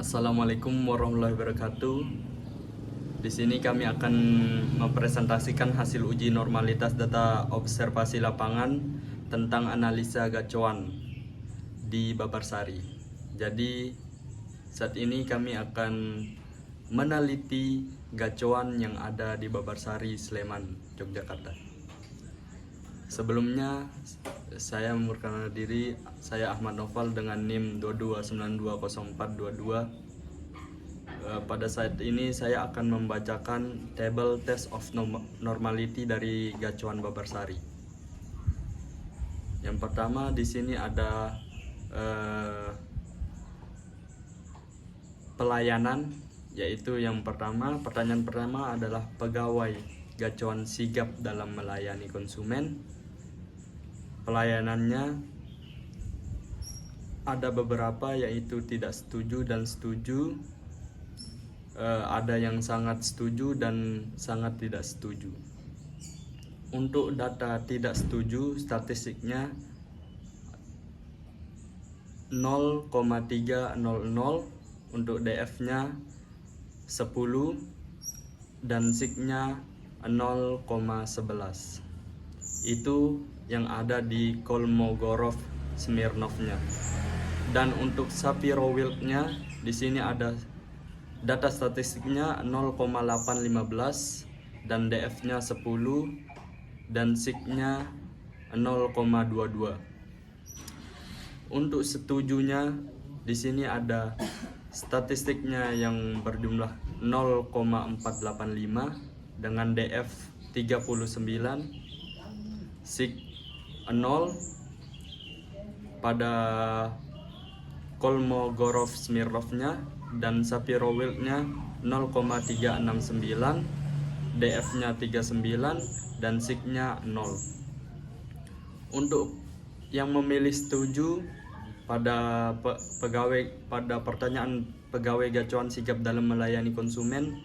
Assalamualaikum warahmatullahi wabarakatuh. Di sini kami akan mempresentasikan hasil uji normalitas data observasi lapangan tentang analisa gacuan di Babarsari. Jadi saat ini kami akan meneliti gacuan yang ada di Babarsari, Sleman, Yogyakarta. Sebelumnya saya memperkenalkan diri, saya Ahmad Noval dengan NIM 22920422. Pada saat ini saya akan membacakan table test of normality dari gacuan Babarsari. Yang pertama di sini ada pelayanan, yaitu yang pertama, pertanyaan pertama adalah pegawai gacuan sigap dalam melayani konsumen. Pelayanannya ada beberapa, yaitu tidak setuju dan setuju. Ada yang sangat setuju dan sangat tidak setuju. Untuk data tidak setuju, statistiknya 0,300, untuk DF-nya 10 dan SIG-nya 0,11. Itu yang ada di Kolmogorov Smirnovnya. Dan untuk Sapiro-Wilk-nya di sini ada data statistiknya 0,815 dan DF-nya 10 dan SIG-nya 0,22. Untuk setujunya di sini ada statistiknya yang berjumlah 0,485 dengan DF 39, SIG 0. Pada Kolmogorov Smirnovnya dan Sapiro-Wilk-nya 0,369, DF-nya 39 dan SIG-nya 0. Untuk yang memilih setuju pada pertanyaan pegawai gacuan sigap dalam melayani konsumen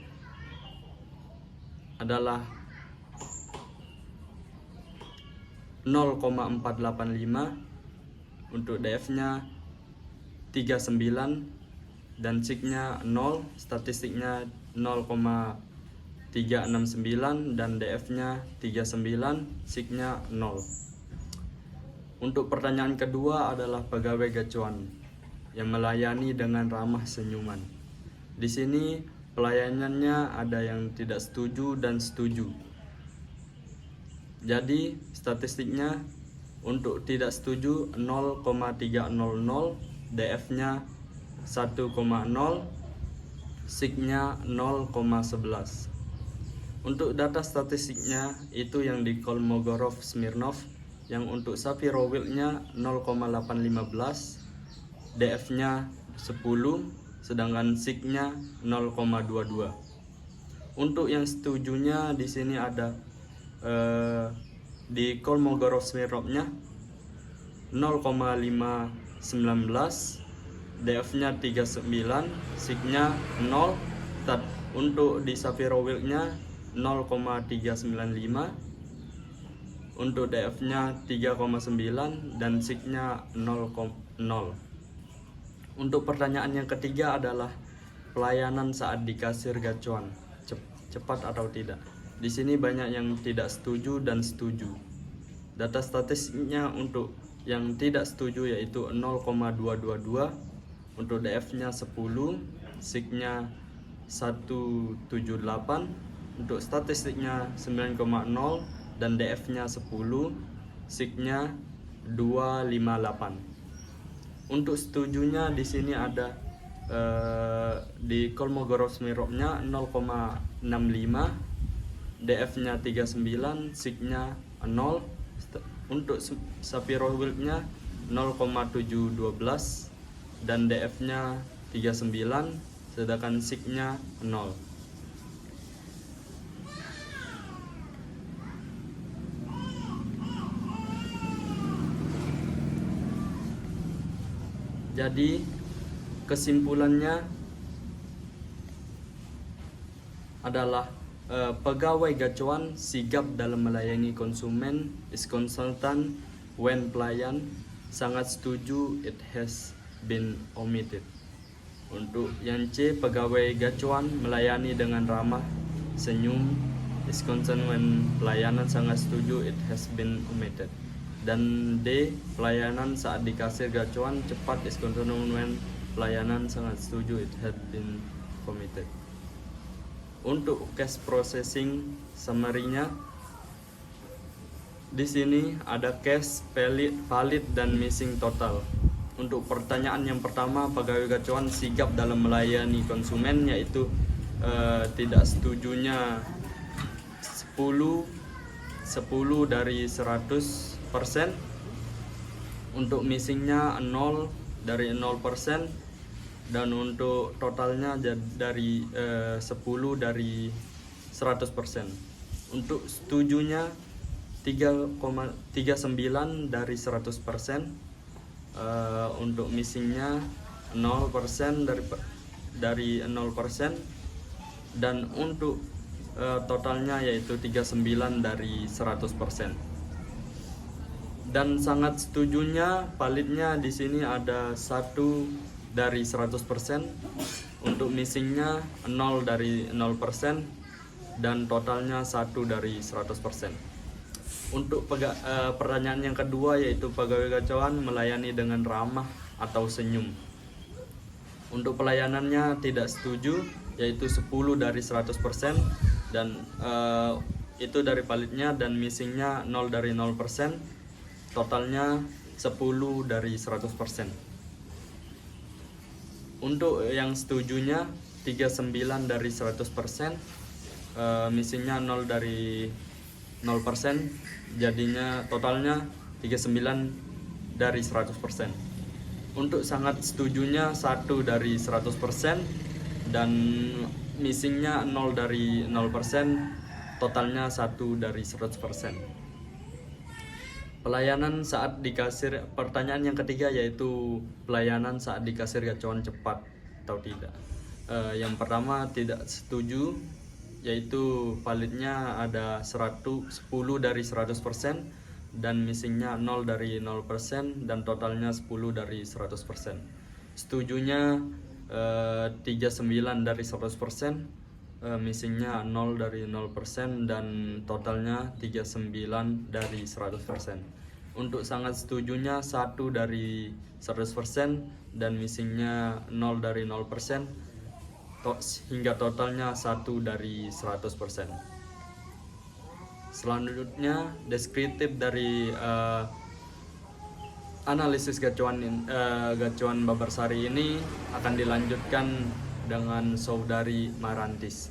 adalah 0,485, untuk DF-nya 39 dan SIG-nya 0, statistiknya 0,369 dan DF-nya 39, SIG-nya 0. Untuk pertanyaan kedua adalah pegawai gacuan yang melayani dengan ramah senyuman. Di sini pelayanannya ada yang tidak setuju dan setuju. Jadi statistiknya untuk tidak setuju 0,300, DF-nya 1,0, SIG-nya 0,11. Untuk data statistiknya itu yang di Kolmogorov Smirnov. Yang untuk Sapiro-Wilk-nya 0,815, DF-nya 10, sedangkan SIG-nya 0,22. Untuk yang setujunya di sini ada di Kolmogorov Smirnovnya 0,519, DF-nya 39, SIG-nya 0. Untuk di Sapiro-Wilk-nya 0,395, untuk DF-nya 3,9 dan SIG-nya 0,0. Untuk pertanyaan yang ketiga adalah pelayanan saat di kasir gacuan, cepat atau tidak. Di sini banyak yang tidak setuju dan setuju. Data statistiknya untuk yang tidak setuju yaitu 0,222, untuk DF-nya 10, SIG-nya 178, untuk statistiknya 9,0 dan DF-nya 10, SIG-nya 258. Untuk setujunya di sini ada di Kolmogorov Smirnovnya 0,65, DF-nya 39, SIG-nya 0. Untuk Sapiro-Wilk-nya 0,712 dan DF-nya 39, sedangkan SIG-nya 0. Jadi kesimpulannya adalah pegawai gacuan sigap dalam melayani konsumen is consultant when pelayan sangat setuju it has been omitted. Untuk yang C, pegawai gacuan melayani dengan ramah, senyum, is concerned when pelayanan sangat setuju, it has been omitted. Dan D, pelayanan saat di kasir gacuan cepat, is concerned when pelayanan sangat setuju, it had been committed. Untuk cash processing summary-nya, di sini ada cash, valid dan missing total. Untuk pertanyaan yang pertama, pegawai gacuan sigap dalam melayani konsumen, yaitu tidak setujunya 10 dari 100%. Untuk missingnya 0 dari 0%, dan untuk totalnya dari 10 dari 100%. Untuk setujunya 3,39 dari 100%. Untuk missingnya 0% dari 0%, dan untuk totalnya yaitu 39 dari 100%. Dan sangat setujunya, validnya di sini ada 1 dari 100%. Untuk missingnya 0 dari 0%, dan totalnya 1 dari 100%. Untuk pertanyaan yang kedua, yaitu pegawai gacuan melayani dengan ramah atau senyum. Untuk pelayanannya tidak setuju, yaitu 10 dari 100%, dan itu dari validnya, dan missingnya 0 dari 0%, totalnya 10 dari 100%. Untuk yang setujunya 39 dari 100%, missingnya 0 dari 0%, jadinya totalnya 39 dari 100%. Untuk sangat setujunya 1 dari 100%, dan missingnya 0 dari 0%, totalnya 1 dari 100%. Pelayanan saat di kasir, pertanyaan yang ketiga yaitu pelayanan saat di kasir gacuan cepat atau tidak. Yang pertama tidak setuju, yaitu validnya ada 10 dari 100%, dan missingnya 0 dari 0%, dan totalnya 10 dari 100%. Setujunya 39 dari 100%, missingnya 0 dari 0%, dan totalnya 39 dari 100%. Untuk sangat setujunya 1 dari 100%, dan missingnya 0 dari 0%, hingga totalnya 1 dari 100%. Selanjutnya deskriptif dari analisis gacuan Babarsari ini akan dilanjutkan dengan saudari Marantis.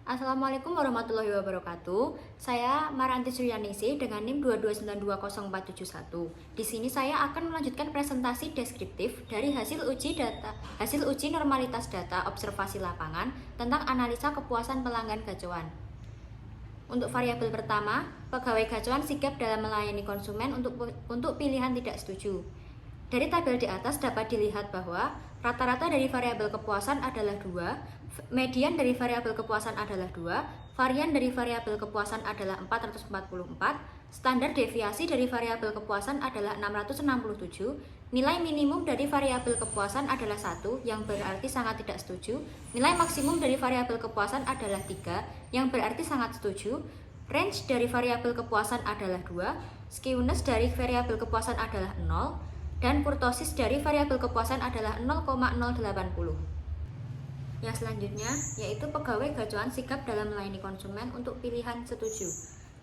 Assalamualaikum warahmatullahi wabarakatuh. Saya Marantis Suryaningsih dengan NIM 2292041. Di sini saya akan melanjutkan presentasi deskriptif dari hasil uji normalitas data observasi lapangan tentang analisa kepuasan pelanggan gacuan. Untuk variabel pertama, pegawai gacuan sigap dalam melayani konsumen untuk pilihan tidak setuju. Dari tabel di atas dapat dilihat bahwa rata-rata dari variabel kepuasan adalah 2, median dari variabel kepuasan adalah 2, varian dari variabel kepuasan adalah 444, standar deviasi dari variabel kepuasan adalah 667, nilai minimum dari variabel kepuasan adalah 1, yang berarti sangat tidak setuju, nilai maksimum dari variabel kepuasan adalah 3, yang berarti sangat setuju, range dari variabel kepuasan adalah 2, skewness dari variabel kepuasan adalah 0, dan kurtosis dari variabel kepuasan adalah 0,080. Yang selanjutnya yaitu pegawai gacuan sigap dalam melayani konsumen untuk pilihan setuju.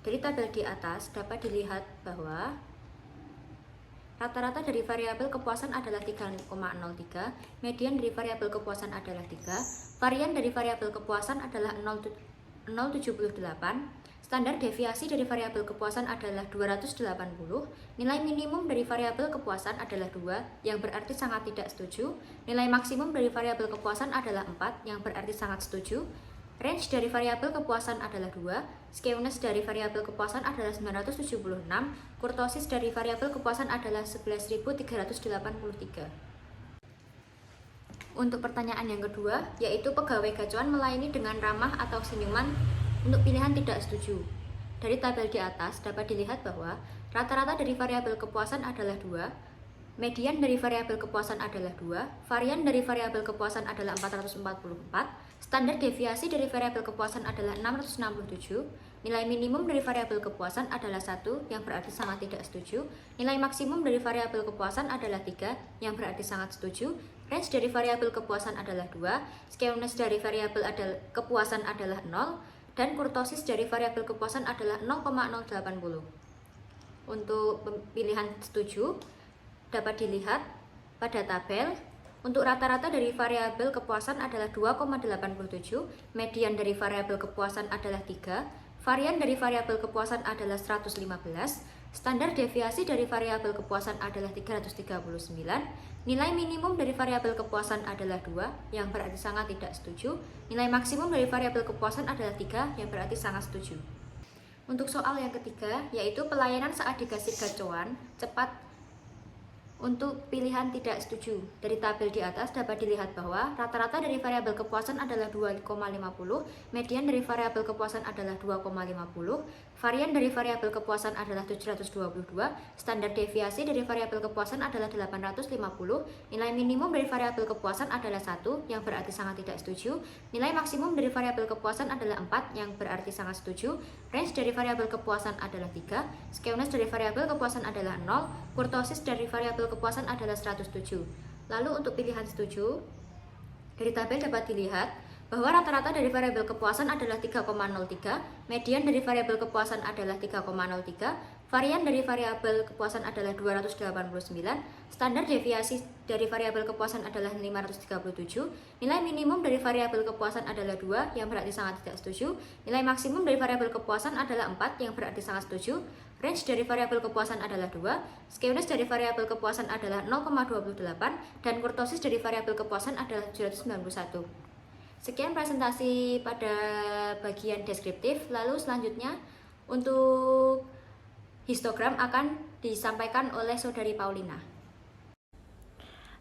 Dari tabel di atas dapat dilihat bahwa rata-rata dari variabel kepuasan adalah 3,03, median dari variabel kepuasan adalah 3, varian dari variabel kepuasan adalah 0,78, standar deviasi dari variabel kepuasan adalah 280, nilai minimum dari variabel kepuasan adalah 2, yang berarti sangat tidak setuju, nilai maksimum dari variabel kepuasan adalah 4, yang berarti sangat setuju, range dari variabel kepuasan adalah 2, skewness dari variabel kepuasan adalah 976, kurtosis dari variabel kepuasan adalah 11.383. Untuk pertanyaan yang kedua, yaitu pegawai gacuan melayani dengan ramah atau senyuman untuk pilihan tidak setuju. Dari tabel di atas dapat dilihat bahwa rata-rata dari variabel kepuasan adalah 2, median dari variabel kepuasan adalah 2, varian dari variabel kepuasan adalah 444, standar deviasi dari variabel kepuasan adalah 667, nilai minimum dari variabel kepuasan adalah 1, yang berarti sangat tidak setuju, nilai maksimum dari variabel kepuasan adalah 3, yang berarti sangat setuju, range dari variabel kepuasan adalah 2, skewness dari variabel kepuasan adalah 0, dan kurtosis dari variabel kepuasan adalah 0,080. Untuk pilihan setuju dapat dilihat pada tabel. Untuk rata-rata dari variabel kepuasan adalah 2,87, median dari variabel kepuasan adalah 3, varian dari variabel kepuasan adalah 115, standar deviasi dari variabel kepuasan adalah 339, nilai minimum dari variabel kepuasan adalah 2, yang berarti sangat tidak setuju, nilai maksimum dari variabel kepuasan adalah 3, yang berarti sangat setuju. Untuk soal yang ketiga, yaitu pelayanan saat dikasih gacoan cepat. Untuk pilihan tidak setuju, dari tabel di atas dapat dilihat bahwa rata-rata dari variabel kepuasan adalah 2,50, median dari variabel kepuasan adalah 2,50, varian dari variabel kepuasan adalah 722, standar deviasi dari variabel kepuasan adalah 850, nilai minimum dari variabel kepuasan adalah 1, yang berarti sangat tidak setuju, nilai maksimum dari variabel kepuasan adalah 4, yang berarti sangat setuju, range dari variabel kepuasan adalah 3, skewness dari variabel kepuasan adalah 0, kurtosis dari variabel kepuasan adalah 107. Lalu untuk pilihan setuju, dari tabel dapat dilihat bahwa rata-rata dari variabel kepuasan adalah 3,03, median dari variabel kepuasan adalah 3,03, varian dari variabel kepuasan adalah 289, standar deviasi dari variabel kepuasan adalah 537, nilai minimum dari variabel kepuasan adalah 2, yang berarti sangat tidak setuju, nilai maksimum dari variabel kepuasan adalah 4, yang berarti sangat setuju, range dari variabel kepuasan adalah 2, skewness dari variabel kepuasan adalah 0,28, dan kurtosis dari variabel kepuasan adalah 791. Sekian presentasi pada bagian deskriptif. Lalu selanjutnya untuk histogram akan disampaikan oleh Saudari Paulina.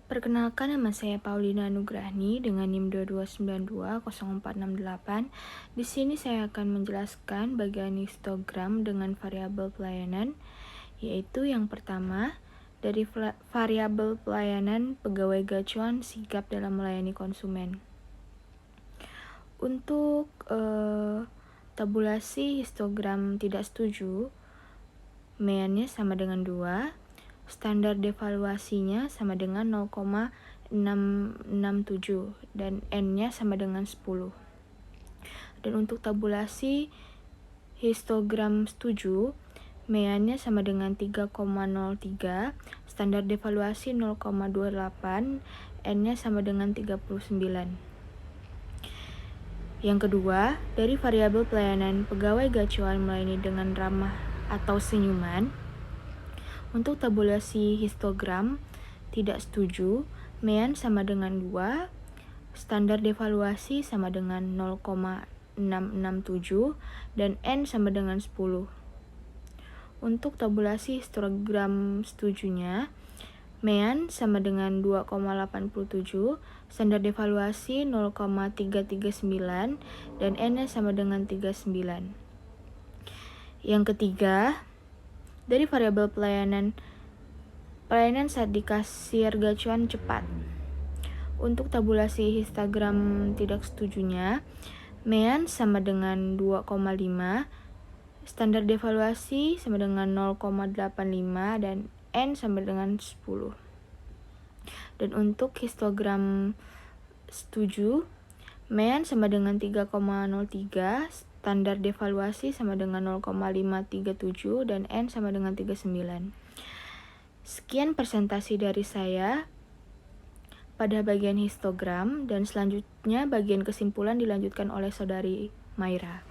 Perkenalkan, nama saya Paulina Nugrahni dengan NIM 22920468. Di sini saya akan menjelaskan bagian histogram dengan variabel pelayanan, yaitu yang pertama dari variabel pelayanan pegawai gacuan sigap dalam melayani konsumen. Untuk tabulasi histogram tidak setuju, meannya sama dengan 2, standar devaluasinya sama dengan 0,667 dan n-nya sama dengan 10. Dan untuk tabulasi histogram setuju, meannya sama dengan 3,03, standar devaluasi 0,28, n-nya sama dengan 39. Yang kedua, dari variabel pelayanan pegawai gacuan melayani dengan ramah atau senyuman. Untuk tabulasi histogram tidak setuju, mean sama dengan 2, standar devaluasi sama dengan 0,667, dan n sama dengan 10. Untuk tabulasi histogram setujunya, mean sama dengan 2,87, standar devaluasi 0,339, dan n-nya sama dengan 39. Yang ketiga, dari variabel pelayanan saat di kasir gacuan cepat. Untuk tabulasi histogram tidak setujunya, mean sama dengan 2,5, standar devaluasi sama dengan 0,85, dan n sama dengan 10. Dan untuk histogram setuju, mean sama dengan 3,03, standar devaluasi sama dengan 0,537, dan n sama dengan 39. Sekian presentasi dari saya pada bagian histogram, dan selanjutnya bagian kesimpulan dilanjutkan oleh Saudari Maira.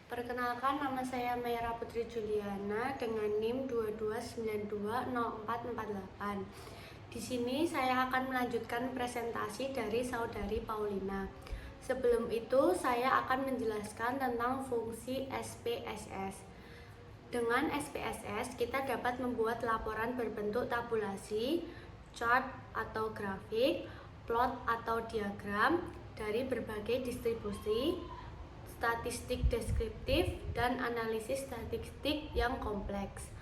Perkenalkan, nama saya Maira Putri Juliana dengan NIM 22920448. Di sini saya akan melanjutkan presentasi dari Saudari Paulina. Sebelum itu, saya akan menjelaskan tentang fungsi SPSS. Dengan SPSS, kita dapat membuat laporan berbentuk tabulasi, chart atau grafik, plot atau diagram dari berbagai distribusi, statistik deskriptif, dan analisis statistik yang kompleks.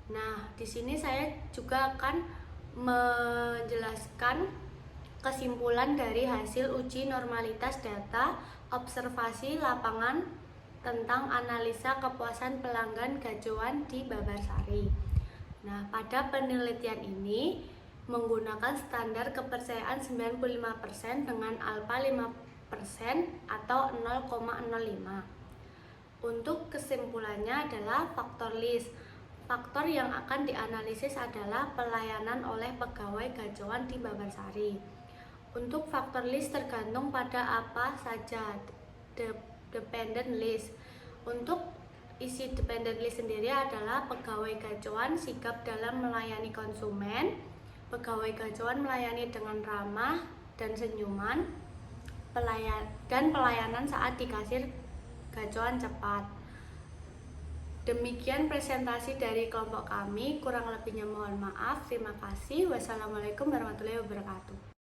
Nah, di sini saya juga akan menjelaskan kesimpulan dari hasil uji normalitas data observasi lapangan tentang analisa kepuasan pelanggan gacuan di Babarsari. Nah, pada penelitian ini menggunakan standar kepercayaan 95% dengan alfa 5% atau 0,05. Untuk kesimpulannya adalah faktor list. Faktor yang akan dianalisis adalah pelayanan oleh pegawai gacuan di Babarsari. Untuk faktor list tergantung pada apa saja dependent list. Untuk isi dependent list sendiri adalah pegawai gacuan sigap dalam melayani konsumen, pegawai gacuan melayani dengan ramah dan senyuman, dan pelayanan saat di kasir gacuan cepat. Demikian presentasi dari kelompok kami, kurang lebihnya mohon maaf. Terima kasih. Wassalamualaikum warahmatullahi wabarakatuh.